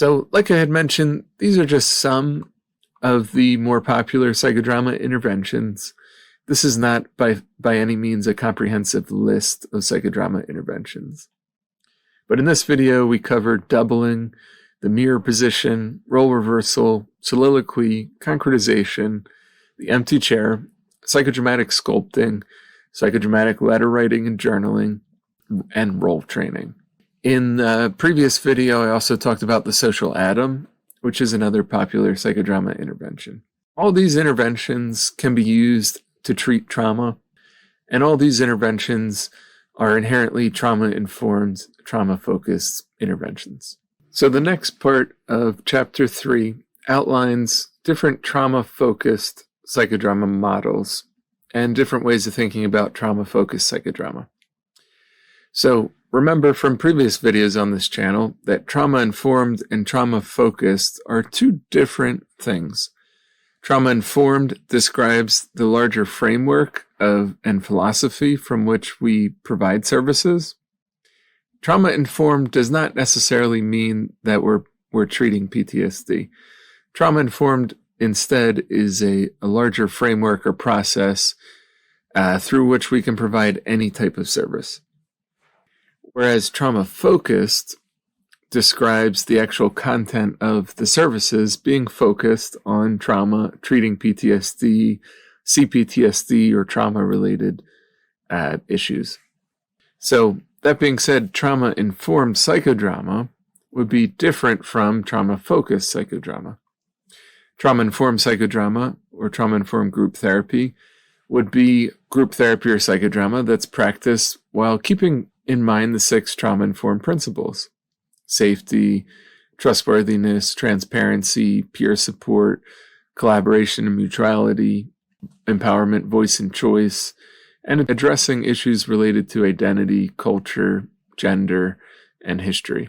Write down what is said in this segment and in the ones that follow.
So, like I had mentioned, these are just some of the more popular psychodrama interventions. This is not by any means a comprehensive list of psychodrama interventions. But in this video, we covered doubling, the mirror position, role reversal, soliloquy, concretization, the empty chair, psychodramatic sculpting, psychodramatic letter writing and journaling, and role training. In the previous video, I also talked about the social atom, which is another popular psychodrama intervention. All these interventions can be used to treat trauma, and all these interventions are inherently trauma-informed, trauma-focused interventions. So the next part of Chapter 3 outlines different trauma-focused psychodrama models and different ways of thinking about trauma-focused psychodrama. So remember from previous videos on this channel that trauma-informed and trauma-focused are two different things. Trauma-informed describes the larger framework and philosophy from which we provide services. Trauma-informed does not necessarily mean that we're treating PTSD. Trauma-informed instead is a larger framework or process through which we can provide any type of service. Whereas trauma-focused describes the actual content of the services being focused on trauma, treating PTSD, CPTSD, or trauma-related issues. So that being said, trauma-informed psychodrama would be different from trauma-focused psychodrama. Trauma-informed psychodrama or trauma-informed group therapy would be group therapy or psychodrama that's practiced while keeping in mind the 6 trauma-informed principles: safety, trustworthiness, transparency, peer support, collaboration and mutuality, empowerment, voice and choice, and addressing issues related to identity, culture, gender, and history.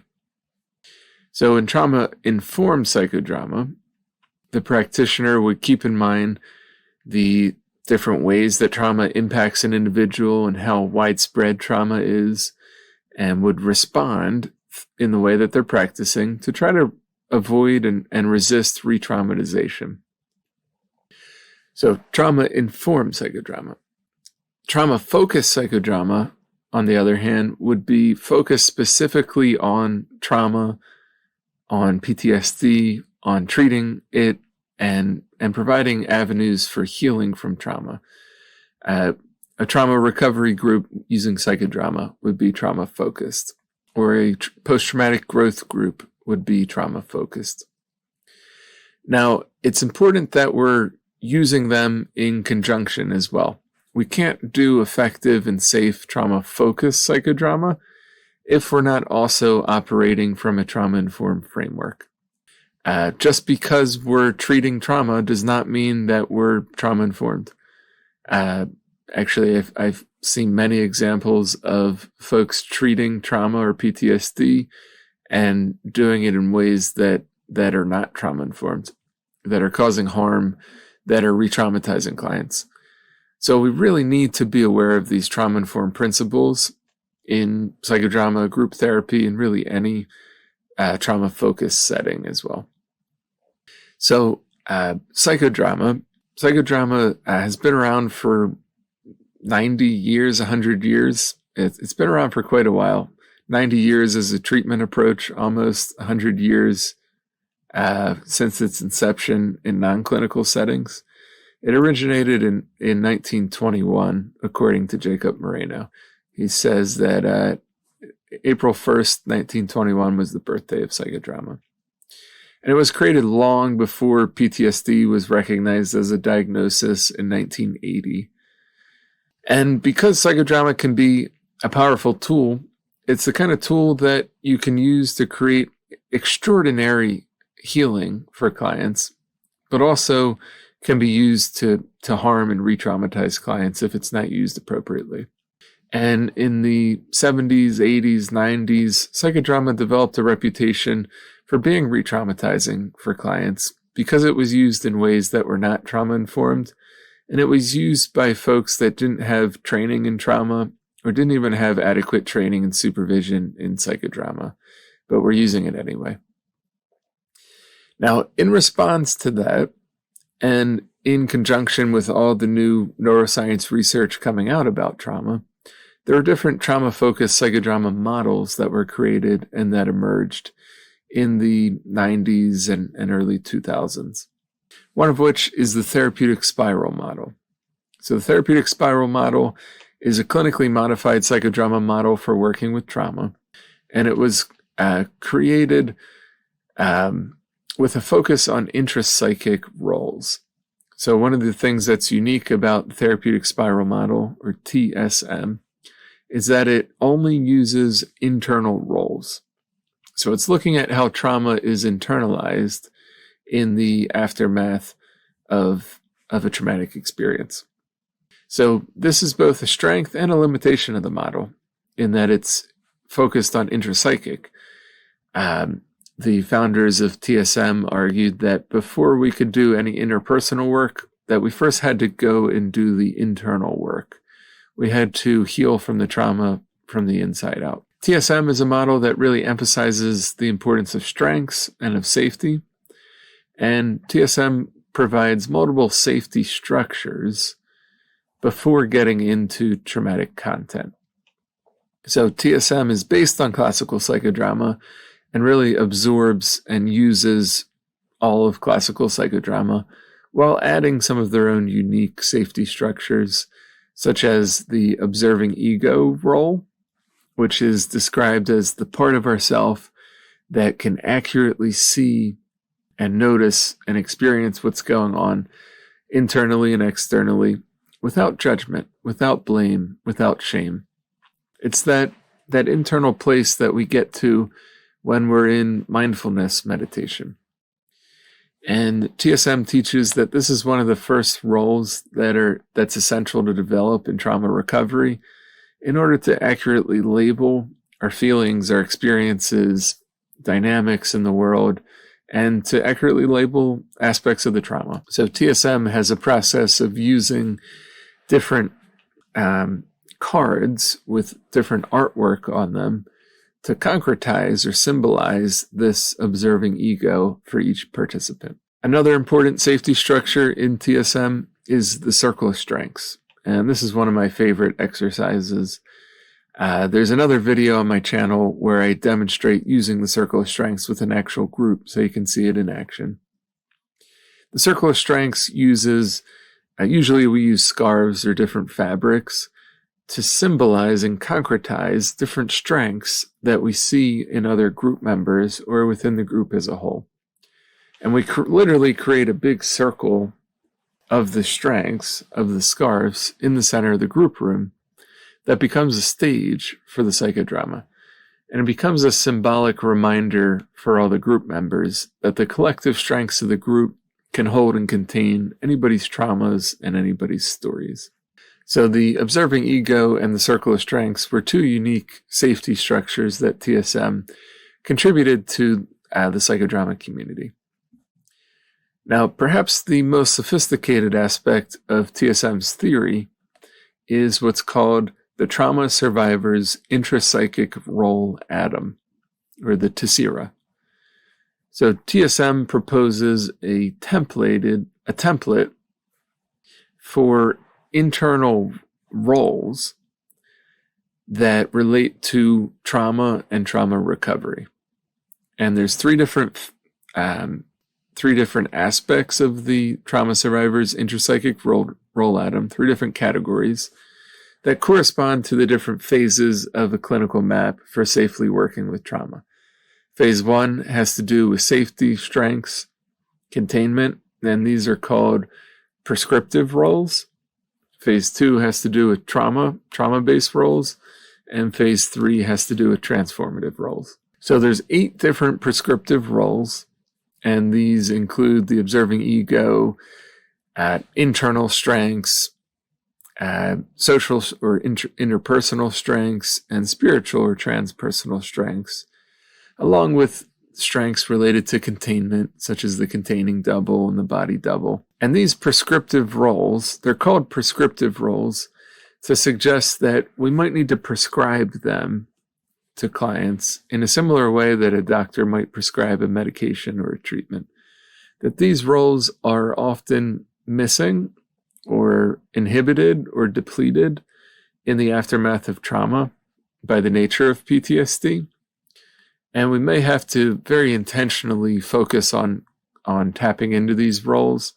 So in trauma-informed psychodrama, the practitioner would keep in mind the different ways that trauma impacts an individual and how widespread trauma is, and would respond in the way that they're practicing to try to avoid and resist re-traumatization. So trauma-informed psychodrama. Trauma-focused psychodrama, on the other hand, would be focused specifically on trauma, on PTSD, on treating it, and providing avenues for healing from trauma. A trauma recovery group using psychodrama would be trauma-focused, or a post-traumatic growth group would be trauma-focused. Now, it's important that we're using them in conjunction as well. We can't do effective and safe trauma-focused psychodrama if we're not also operating from a trauma-informed framework. Just because we're treating trauma does not mean that we're trauma-informed. Actually, I've seen many examples of folks treating trauma or PTSD and doing it in ways that are not trauma-informed, that are causing harm, that are re-traumatizing clients. So we really need to be aware of these trauma-informed principles in psychodrama, group therapy, and really any trauma-focused setting as well. So psychodrama has been around for 90 years, 100 years. It's been around for quite a while. 90 years as a treatment approach, almost 100 years since its inception in non-clinical settings. It originated in 1921, according to Jacob Moreno. He says that April 1st, 1921 was the birthday of psychodrama. And it was created long before PTSD was recognized as a diagnosis in 1980. And because psychodrama can be a powerful tool, it's the kind of tool that you can use to create extraordinary healing for clients, but also can be used to harm and re-traumatize clients if it's not used appropriately. And in the 70s, 80s, 90s, psychodrama developed a reputation for being re-traumatizing for clients because it was used in ways that were not trauma-informed, and it was used by folks that didn't have training in trauma or didn't even have adequate training and supervision in psychodrama, but were using it anyway. Now, in response to that, and in conjunction with all the new neuroscience research coming out about trauma, there are different trauma-focused psychodrama models that were created and that emerged in the 90s and early 2000s. One of which is the therapeutic spiral model. So the therapeutic spiral model is a clinically modified psychodrama model for working with trauma, and it was created with a focus on intrapsychic roles. So one of the things that's unique about the therapeutic spiral model, or TSM, is that it only uses internal roles. So it's looking at how trauma is internalized in the aftermath of a traumatic experience. So this is both a strength and a limitation of the model, in that it's focused on intrapsychic. The founders of TSM argued that before we could do any interpersonal work, that we first had to go and do the internal work. We had to heal from the trauma from the inside out. TSM is a model that really emphasizes the importance of strengths and of safety. And TSM provides multiple safety structures before getting into traumatic content. So TSM is based on classical psychodrama and really absorbs and uses all of classical psychodrama while adding some of their own unique safety structures, such as the observing ego role, which is described as the part of ourself that can accurately see and notice and experience what's going on internally and externally without judgment, without blame, without shame. It's that internal place that we get to when we're in mindfulness meditation. And TSM teaches that this is one of the first roles that's essential to develop in trauma recovery in order to accurately label our feelings, our experiences, dynamics in the world, and to accurately label aspects of the trauma. So TSM has a process of using different cards with different artwork on them to concretize or symbolize this observing ego for each participant. Another important safety structure in TSM is the circle of strengths. And this is one of my favorite exercises. There's another video on my channel where I demonstrate using the circle of strengths with an actual group so you can see it in action. The circle of strengths uses, usually we use scarves or different fabrics to symbolize and concretize different strengths that we see in other group members or within the group as a whole. And we literally create a big circle of the strengths of the scarves in the center of the group room that becomes a stage for the psychodrama. And it becomes a symbolic reminder for all the group members that the collective strengths of the group can hold and contain anybody's traumas and anybody's stories. So the observing ego and the circle of strengths were two unique safety structures that TSM contributed to the psychodrama community. Now, perhaps the most sophisticated aspect of TSM's theory is what's called the trauma survivor's intrapsychic role atom, or the tessera. So TSM proposes a template for internal roles that relate to trauma and trauma recovery. And there's three different aspects of the trauma survivor's intrapsychic role atom, three different categories that correspond to the different phases of a clinical map for safely working with trauma. Phase 1 has to do with safety, strengths, containment, and these are called prescriptive roles. Phase 2 has to do with trauma-based roles, and phase 3 has to do with transformative roles. So there's 8 different prescriptive roles, and these include the observing ego, internal strengths, social or interpersonal strengths, and spiritual or transpersonal strengths, along with strengths related to containment, such as the containing double and the body double. And these prescriptive roles, they're called prescriptive roles to suggest that we might need to prescribe them to clients in a similar way that a doctor might prescribe a medication or a treatment. that these roles are often missing or inhibited or depleted in the aftermath of trauma by the nature of PTSD. And we may have to very intentionally focus on tapping into these roles,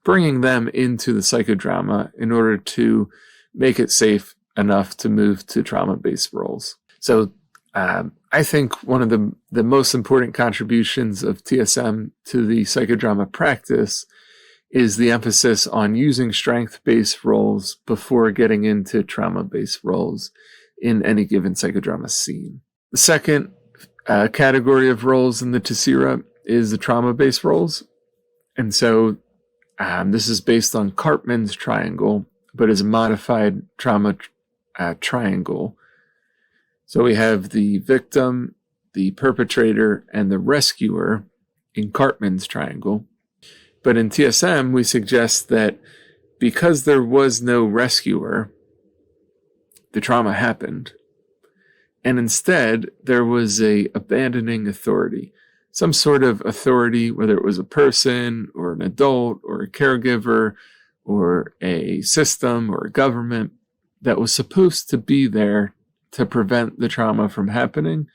bringing them into the psychodrama in order to make it safe enough to move to trauma-based roles. So I think one of the most important contributions of TSM to the psychodrama practice is the emphasis on using strength-based roles before getting into trauma-based roles in any given psychodrama scene. The second category of roles in the Tessera is the trauma-based roles. And so this is based on Karpman's triangle, but is a modified trauma triangle. So we have the victim, the perpetrator, and the rescuer in Karpman's triangle. But in TSM, we suggest that because there was no rescuer, the trauma happened. And instead, there was a abandoning authority, some sort of authority, whether it was a person or an adult or a caregiver or a system or a government that was supposed to be there to prevent the trauma from happening,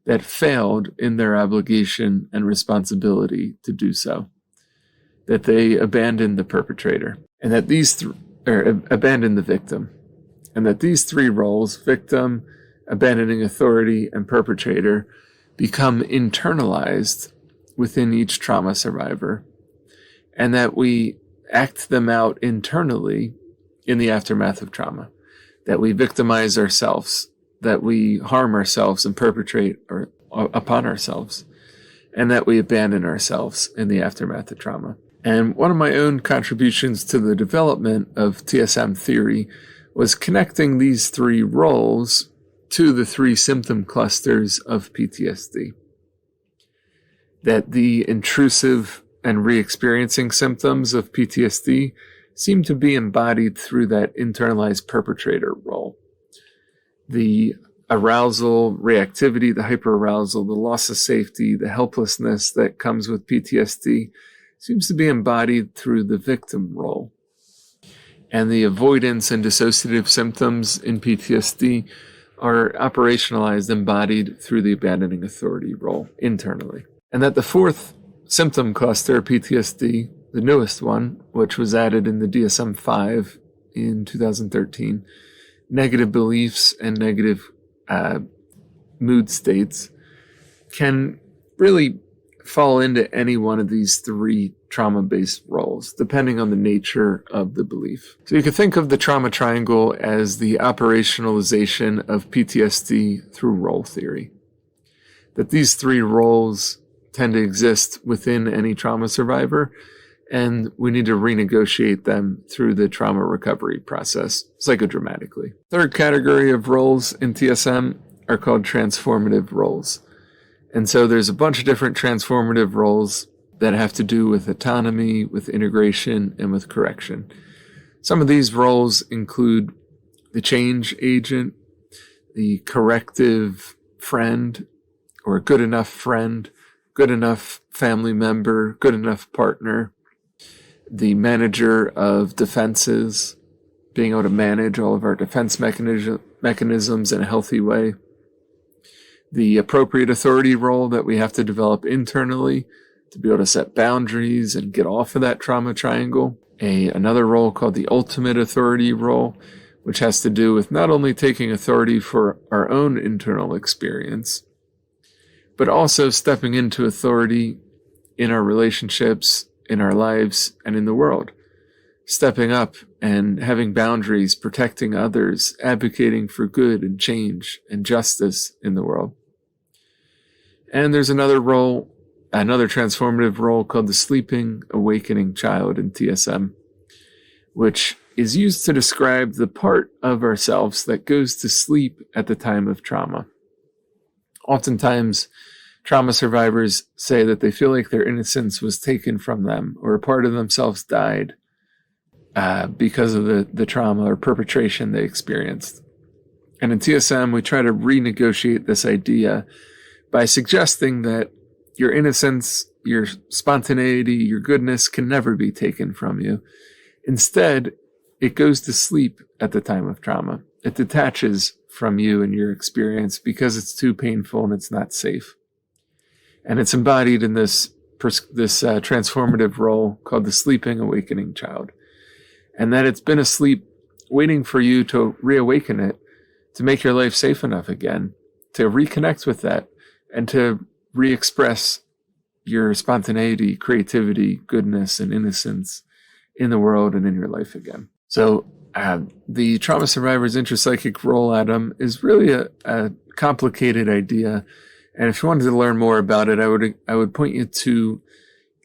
that failed in their obligation and responsibility to do so. That they abandoned the perpetrator, and that abandoned the victim, and that these three roles, victim, abandoning authority, and perpetrator, become internalized within each trauma survivor, and that we act them out internally in the aftermath of trauma, that we victimize ourselves, that we harm ourselves and perpetrate upon ourselves, and that we abandon ourselves in the aftermath of trauma. And one of my own contributions to the development of TSM theory was connecting these three roles to the three symptom clusters of PTSD. That the intrusive and re-experiencing symptoms of PTSD seem to be embodied through that internalized perpetrator role. The arousal, reactivity, the hyperarousal, the loss of safety, the helplessness that comes with PTSD seems to be embodied through the victim role. And the avoidance and dissociative symptoms in PTSD are operationalized, embodied through the abandoning authority role internally. And that the fourth symptom cluster, PTSD, the newest one, which was added in the DSM-5 in 2013, negative beliefs and negative mood states, can really fall into any one of these three trauma-based roles, depending on the nature of the belief. So you could think of the trauma triangle as the operationalization of PTSD through role theory. That these three roles tend to exist within any trauma survivor, and we need to renegotiate them through the trauma recovery process, psychodramatically. Third category of roles in TSM are called transformative roles. And so there's a bunch of different transformative roles that have to do with autonomy, with integration, and with correction. Some of these roles include the change agent, the corrective friend, or good enough friend, good enough family member, good enough partner, the manager of defenses, being able to manage all of our defense mechanisms in a healthy way, the appropriate authority role that we have to develop internally to be able to set boundaries and get off of that trauma triangle. Another role called the ultimate authority role, which has to do with not only taking authority for our own internal experience, but also stepping into authority in our relationships, in our lives, and in the world. Stepping up and having boundaries, protecting others, advocating for good and change and justice in the world. And there's another transformative role called the sleeping, awakening child in TSM, which is used to describe the part of ourselves that goes to sleep at the time of trauma. Oftentimes, trauma survivors say that they feel like their innocence was taken from them, or a part of themselves died because of the trauma or perpetration they experienced. And in TSM, we try to renegotiate this idea by suggesting that your innocence your spontaneity, your goodness can never be taken from you. Instead, it goes to sleep at the time of trauma. It detaches from you and your experience because it's too painful and it's not safe. And it's embodied in this transformative role called the sleeping awakening child. And that it's been asleep waiting for you to reawaken it, to make your life safe enough again, to reconnect with that, and to re-express your spontaneity, creativity, goodness, and innocence in the world and in your life again. So the trauma survivor's intrapsychic role, Adam, is really a complicated idea. And if you wanted to learn more about it, I would point you to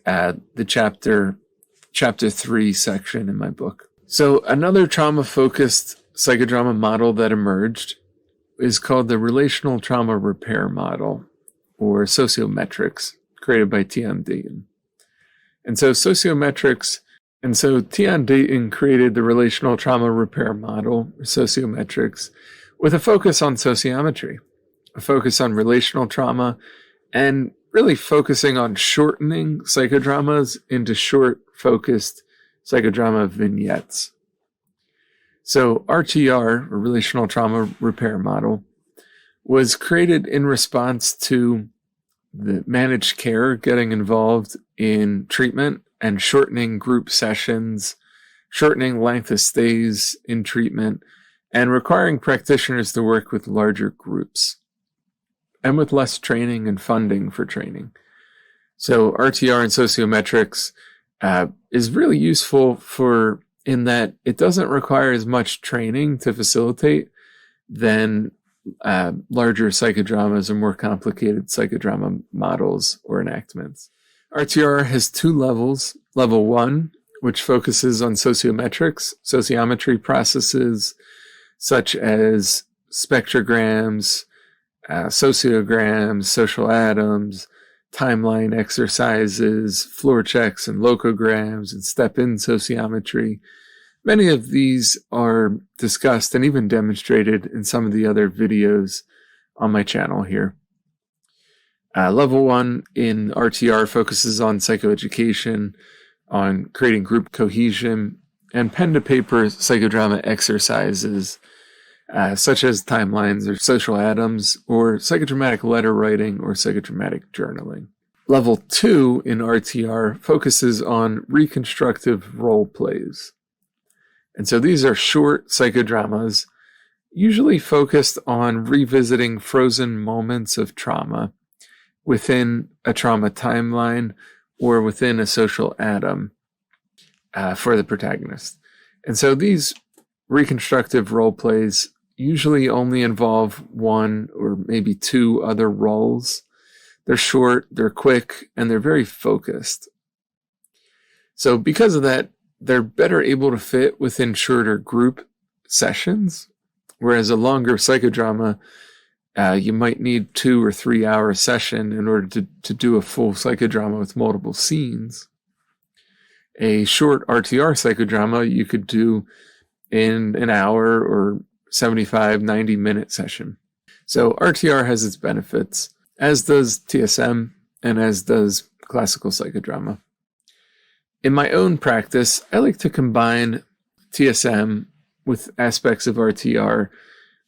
the chapter 3 section in my book. So another trauma-focused psychodrama model that emerged is called the relational trauma repair model, or sociometrics, created by Tion Dayton. And so Tion Dayton created the relational trauma repair model, or sociometrics, with a focus on sociometry, a focus on relational trauma, and really focusing on shortening psychodramas into short, focused psychodrama vignettes. So RTR, or Relational Trauma Repair Model, was created in response to the managed care getting involved in treatment and shortening group sessions, shortening length of stays in treatment, and requiring practitioners to work with larger groups and with less training and funding for training. So RTR and sociometrics is really useful in that it doesn't require as much training to facilitate than larger psychodramas or more complicated psychodrama models or enactments. RTR has 2 levels. Level 1, which focuses on sociometry processes such as spectrograms, sociograms, social atoms, timeline exercises, floor checks and locograms, and step-in sociometry. Many of these are discussed and even demonstrated in some of the other videos on my channel here. Level 1 in RTR focuses on psychoeducation, on creating group cohesion, and pen-to-paper psychodrama exercises, such as timelines or social atoms, or psychodramatic letter writing or psychodramatic journaling. Level 2 in RTR focuses on reconstructive role plays. And so these are short psychodramas, usually focused on revisiting frozen moments of trauma within a trauma timeline or within a social atom for the protagonist. And so these reconstructive role plays usually only involve 1 or maybe 2 other roles. They're short, they're quick, and they're very focused. So because of that, they're better able to fit within shorter group sessions, whereas a longer psychodrama, you might need 2 or 3 hour session in order to do a full psychodrama with multiple scenes. A short RTR psychodrama you could do in an hour or 75, 90-minute session. So RTR has its benefits, as does TSM and as does classical psychodrama. In my own practice, I like to combine TSM with aspects of RTR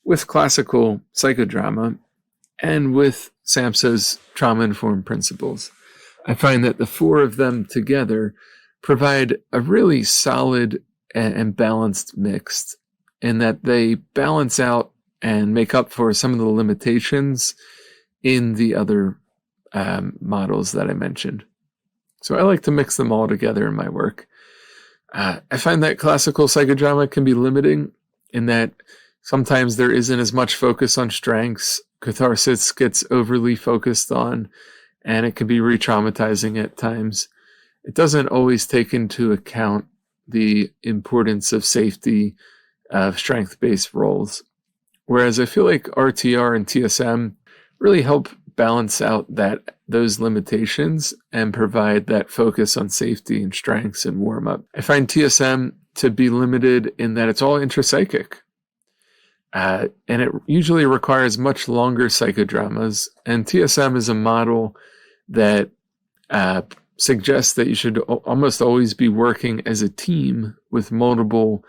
with classical psychodrama and with SAMHSA's trauma-informed principles. I find that the 4 of them together provide a really solid and balanced mix, in that they balance out and make up for some of the limitations in the other models that I mentioned. So I like to mix them all together in my work. I find that classical psychodrama can be limiting in that sometimes there isn't as much focus on strengths. Catharsis gets overly focused on, and it can be re-traumatizing at times. It doesn't always take into account the importance of safety, of strength-based roles. Whereas I feel like RTR and TSM really help balance out those limitations and provide that focus on safety and strengths and warm-up. I find TSM to be limited in that it's all intrapsychic. And it usually requires much longer psychodramas. And TSM is a model that suggests that you should almost always be working as a team with multiple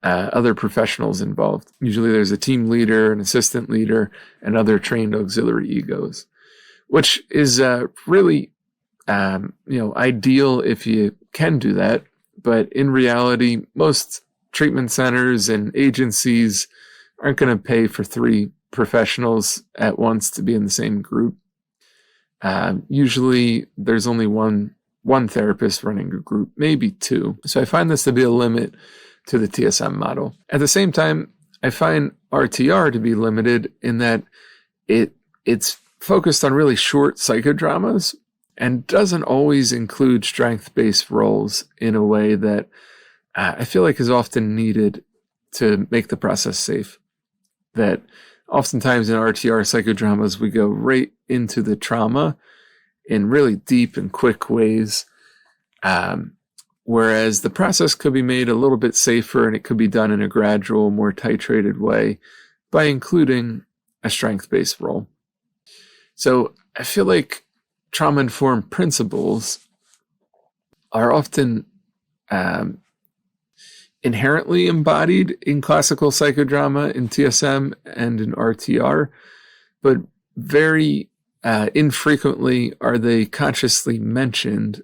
other professionals involved. Usually there's a team leader, an assistant leader, and other trained auxiliary egos, which is really ideal if you can do that. But in reality, most treatment centers and agencies aren't going to pay for 3 professionals at once to be in the same group. Usually there's only one therapist running a group, maybe 2. So I find this to be a limit to the TSM model. At the same time, I find RTR to be limited in that it's focused on really short psychodramas and doesn't always include strength-based roles in a way that I feel like is often needed to make the process safe. That oftentimes in RTR psychodramas, we go right into the trauma in really deep and quick ways, whereas the process could be made a little bit safer and it could be done in a gradual, more titrated way by including a strength-based role. So I feel like trauma-informed principles are often inherently embodied in classical psychodrama, in TSM, and in RTR, but very infrequently are they consciously mentioned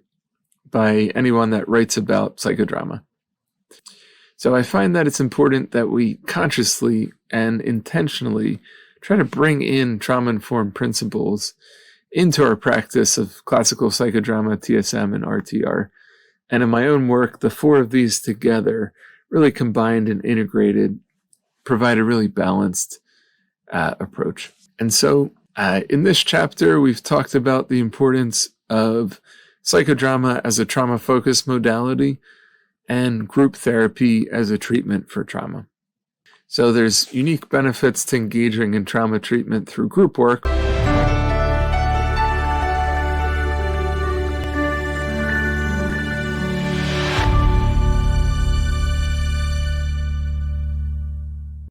by anyone that writes about psychodrama. So I find that it's important that we consciously and intentionally try to bring in trauma-informed principles into our practice of classical psychodrama, TSM, and RTR. And in my own work, the 4 of these together, really combined and integrated, provide a really balanced approach. And so in this chapter, we've talked about the importance of psychodrama as a trauma-focused modality and group therapy as a treatment for trauma. So there's unique benefits to engaging in trauma treatment through group work.